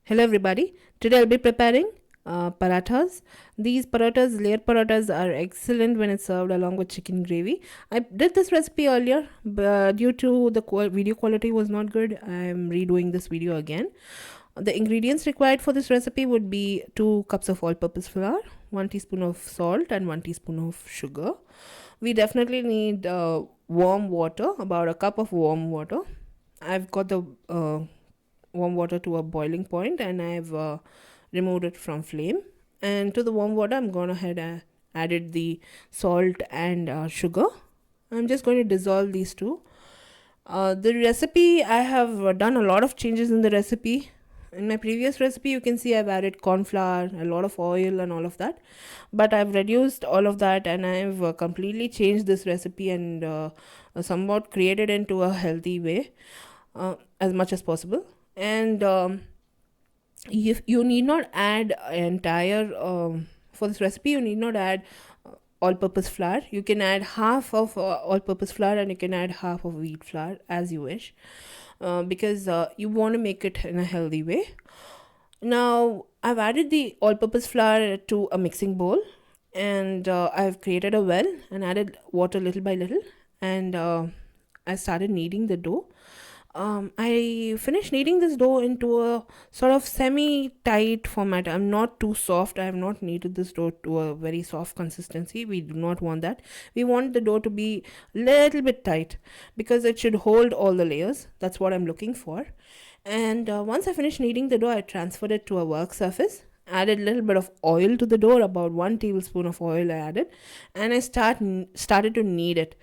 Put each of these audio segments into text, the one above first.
Hello everybody. Today I'll be preparing parathas. These parathas, layer parathas, are excellent when it's served along with chicken gravy. I did this recipe earlier, but due to the video quality was not good, I'm redoing this video again. The ingredients required for this recipe would be 2 cups of all-purpose flour, 1 teaspoon of salt, and 1 teaspoon of sugar. We definitely need warm water, about a cup of warm water. I've got the warm water to a boiling point and I've removed it from flame. And to the warm water, I'm going ahead and added the salt and sugar. I'm just going to dissolve these two. The recipe, I have done a lot of changes in the recipe. In my previous recipe, you can see I've added corn flour, a lot of oil, and all of that. But I've reduced all of that and I've completely changed this recipe and somewhat created into a healthy way as much as possible. And if you need not add entire for this recipe, you need not add all-purpose flour. You can add half of all-purpose flour and you can add half of wheat flour as you wish, because you want to make it in a healthy way. Now I've added the all-purpose flour to a mixing bowl, and I've created a well and added water little by little, and I started kneading the dough. I finished kneading this dough into a sort of semi-tight format. I'm not too soft. I have not kneaded this dough to a very soft consistency. We do not want that. We want the dough to be a little bit tight because it should hold all the layers. That's what I'm looking for. And once I finished kneading the dough, I transferred it to a work surface. Added a little bit of oil to the dough, about 1 tablespoon of oil I added, and I started to knead it.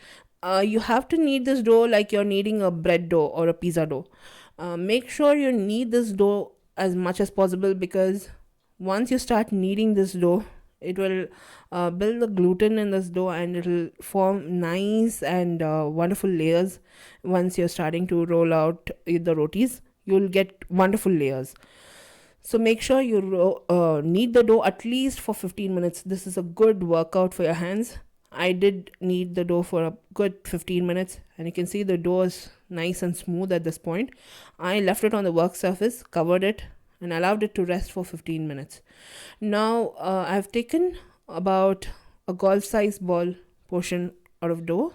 You have to knead this dough like you're kneading a bread dough or a pizza dough. Make sure you knead this dough as much as possible, because once you start kneading this dough, it will build the gluten in this dough and it will form nice and wonderful layers. Once you're starting to roll out the rotis, you'll get wonderful layers. So make sure you knead the dough at least for 15 minutes. This is a good workout for your hands. I did knead the dough for a good 15 minutes, and you can see the dough is nice and smooth at this point. I left it on the work surface, covered it, and allowed it to rest for 15 minutes. Now I've taken about a golf size ball portion out of dough,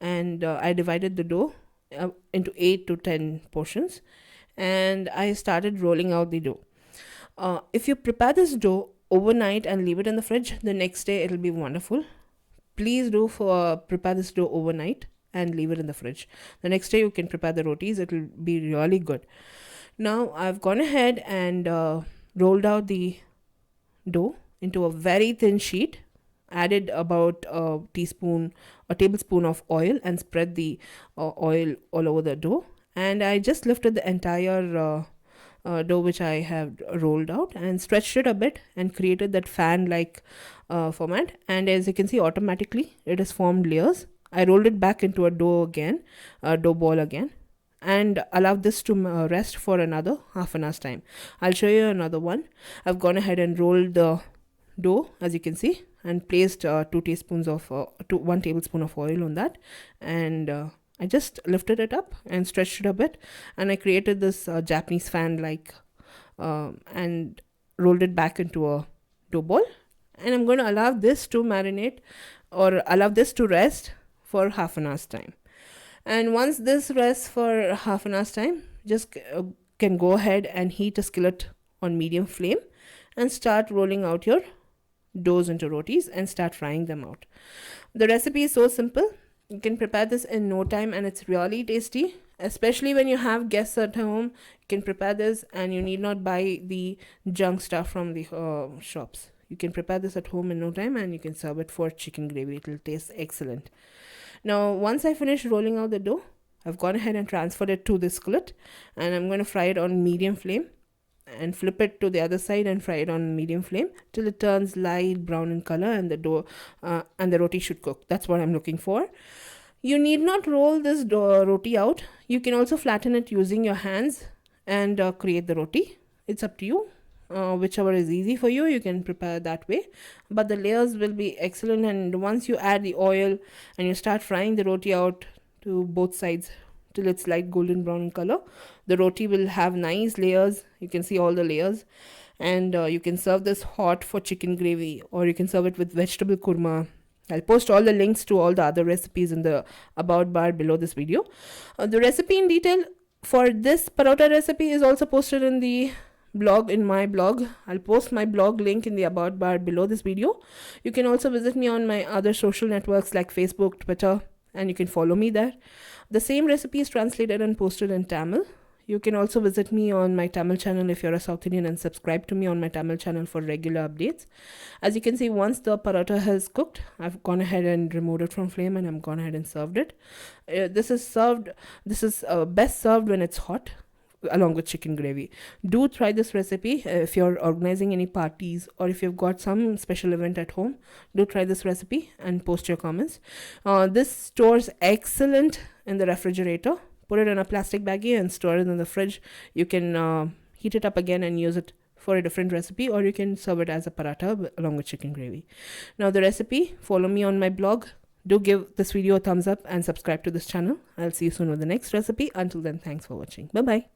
and I divided the dough into 8 to 10 portions, and I started rolling out the dough. If you prepare this dough overnight and leave it in the fridge, the next day it'll be wonderful. Please do prepare this dough overnight and leave it in the fridge. The next day you can prepare the rotis. It will be really good. Now I've gone ahead and rolled out the dough into a very thin sheet, added about a tablespoon of oil, and spread the oil all over the dough. And I just lifted the entire dough which I have rolled out and stretched it a bit and created that fan like format. And as you can see, automatically it has formed layers. I rolled it back into a dough ball again, and allowed this to rest for another half an hour's time. I'll show you another one. I've gone ahead and rolled the dough, as you can see, and placed 1 tablespoon of oil on that, and I just lifted it up and stretched it a bit, and I created this Japanese fan like and rolled it back into a dough ball. And I'm going to allow this to marinate, or allow this to rest for half an hour's time. And once this rests for half an hour's time, just can go ahead and heat a skillet on medium flame and start rolling out your doughs into rotis and start frying them out. The recipe is so simple. You can prepare this in no time and it's really tasty, especially when you have guests at home. You can prepare this and you need not buy the junk stuff from the shops. You can prepare this at home in no time and you can serve it for chicken gravy. It will taste excellent. Now once I finish rolling out the dough, I've gone ahead and transferred it to the skillet, and I'm going to fry it on medium flame and flip it to the other side and fry it on medium flame till it turns light brown in color, and the dough and the roti should cook. That's what I'm looking for. You need not roll this roti out. You can also flatten it using your hands and create the roti. It's up to you. Whichever is easy for you, you can prepare that way, but the layers will be excellent. And once you add the oil and you start frying the roti out to both sides till it's light golden brown in color. The roti will have nice layers. You can see all the layers. And you can serve this hot for chicken gravy, or you can serve it with vegetable korma. I'll post all the links to all the other recipes in the about bar below this video. The recipe in detail for this parotta recipe is also posted in the blog, in my blog. I'll post my blog link in the about bar below this video. You can also visit me on my other social networks like Facebook, Twitter, and you can follow me there. The same recipe is translated and posted in Tamil. You can also visit me on my Tamil channel if you're a South Indian, and subscribe to me on my Tamil channel for regular updates. As you can see, once the paratha has cooked, I've gone ahead and removed it from flame, and I'm gone ahead and served it. This is best served when it's hot, along with chicken gravy. Do try this recipe if you're organizing any parties, or if you've got some special event at home. Do try this recipe and post your comments. This stores excellent in the refrigerator. Put it in a plastic baggie and store it in the fridge. You can heat it up again and use it for a different recipe, or you can serve it as a paratha along with chicken gravy. Now the recipe, follow me on my blog. Do give this video a thumbs up and subscribe to this channel. I'll see you soon with the next recipe. Until then, thanks for watching. Bye bye.